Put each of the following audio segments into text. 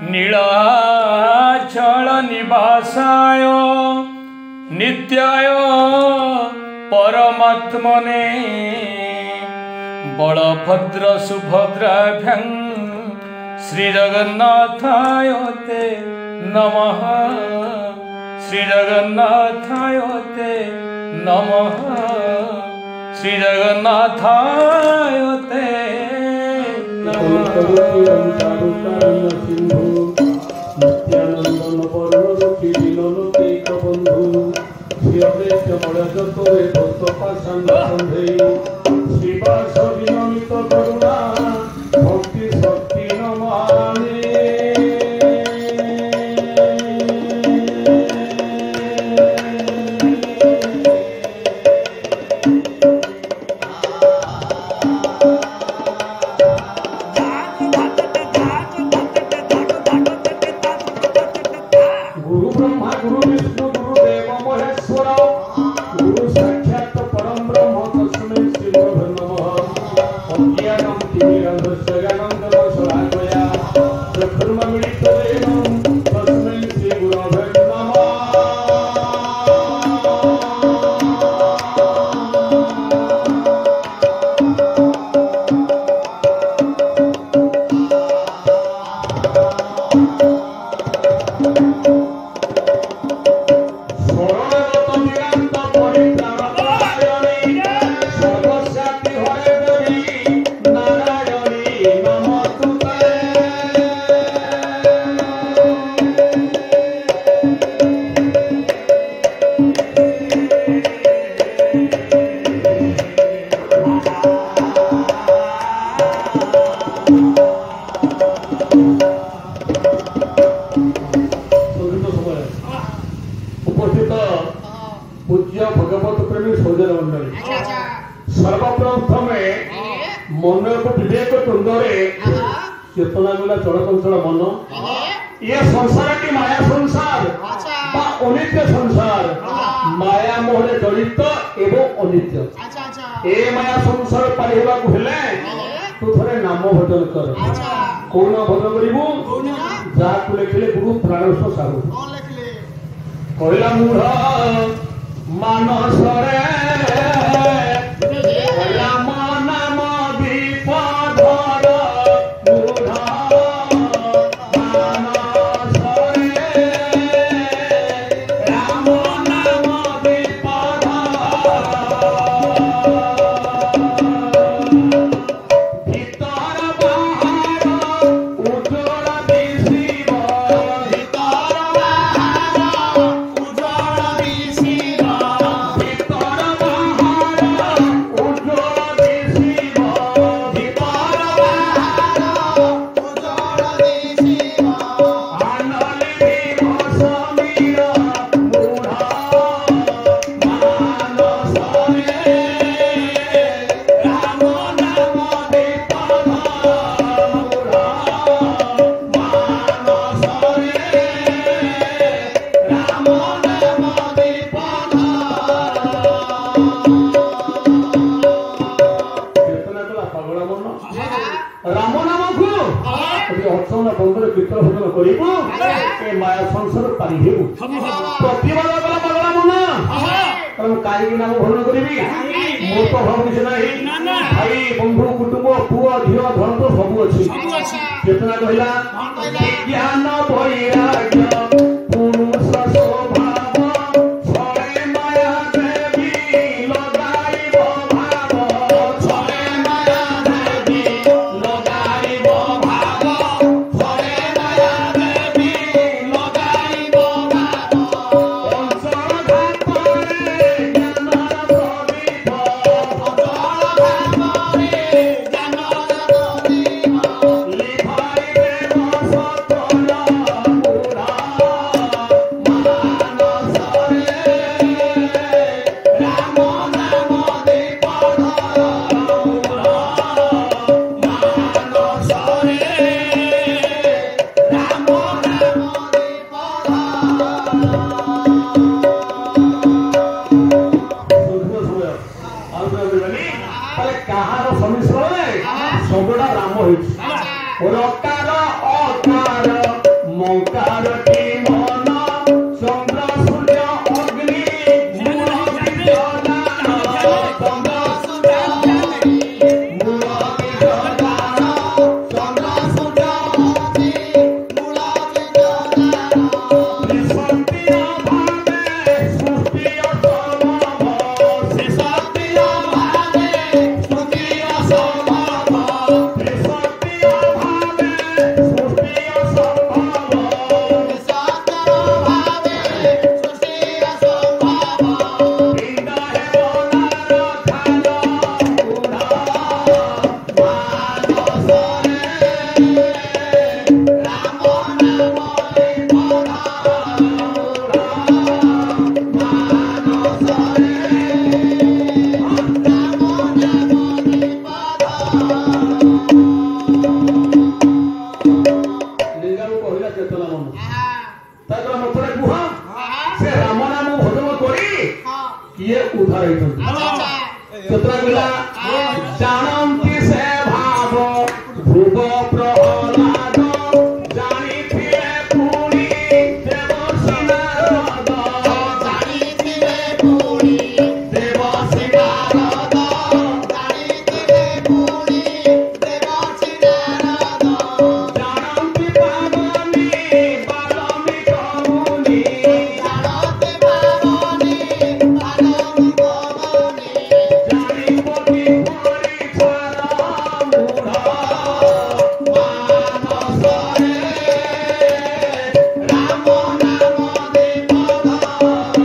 नीलाचल निवासाय नित्याय परमात्मने बलभद्र सुभद्राभ्यां श्रीजगन्नाथाय ते नमः श्रीजगन्नाथाय ते नमः श्रीजगन्नाथाय ते नमः। भक्ति शक्ति नमाने गुरु ब्रह्मा गुरु विष्णु गुरु देव महेश्वर गुरु साक्षात् परम ब्रह्म तस्मै श्री गुरवे नमः। अज्ञानं तिमिरन्धस्य ज्ञानञ्जनशलाकया चक्षुर्मिलितं तस्मै श्री गुरवे नमः। पूज्य भगवत प्रेमी सौजन मंडली सर्वप्रथम मन को विवेक तुंदरे चेतना मिला चलचंचल मन ये संसार की माया संसार बा अनित्य संसार माया मोहरे जड़ित एवं अनित्य ए माया संसार पारि हेबाकु हेले तू थरे नाम भजन कर कोन भजन करिबु जाकु लेखिले गुरु प्राणस्थ साहू कहला मूढ़ मानसरे राम नाम विपधर मूढ़ मानसरे राम नाम विपधर भीतर बाहर उज्ज्वल दिशिब भीतर बाहर उज्ज्वल दिशिब भीतर बाहर उज्ज्वल दिशिब भीतर बाहर उज्ज्वल दिशिब आनले विभस मीर मूढ़ मानसरे राम नाम विपधर मूढ़ मानसरे राम नाम विपधर चेतना कला पागला मन राम नाम को अर्चना बंधुरे कीर्तन भजन करिबु ए माया संसार पारि हेबु प्रतिबाद कला पागला मन तम काई नाम भजन करिबि मो तो भाव किछ नाही भाई बंधु कुटुंब पुआ धियो धन तो सब अछि चेतना कहिला ज्ञान वैराग्य पुरुष स्वभाव छळे माया देवी लगाइब भाव छळे माया देवी लगाइब भाव छळे माया देवी लगाइब भाव पंचर घातरे ज्ञानर प्रदीप पंचर घातरे ज्ञानर प्रदीप लिभाइबे सत्तर मूढ़ चेतना मन ताकरा मतरे कुहा से राम नाम भजन करी किए उद्धार होइछन चेतना गुला जानंती से भाव ध्रुव प्रहलाद जानी फिरे पुणी देवसी नारद जानी फिरे पुणी देवसी नारद जानी फिरे पुणी देवसी नारद जानंती पावनी बालमी कमुनी जानंती पावनी बालमी कमुनी जानी पति परि छारा मूढ़ मानसरे राम नाम देव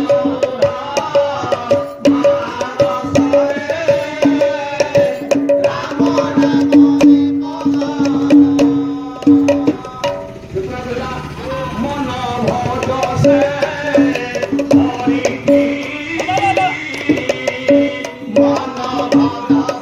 मन भज से हरि की मन भज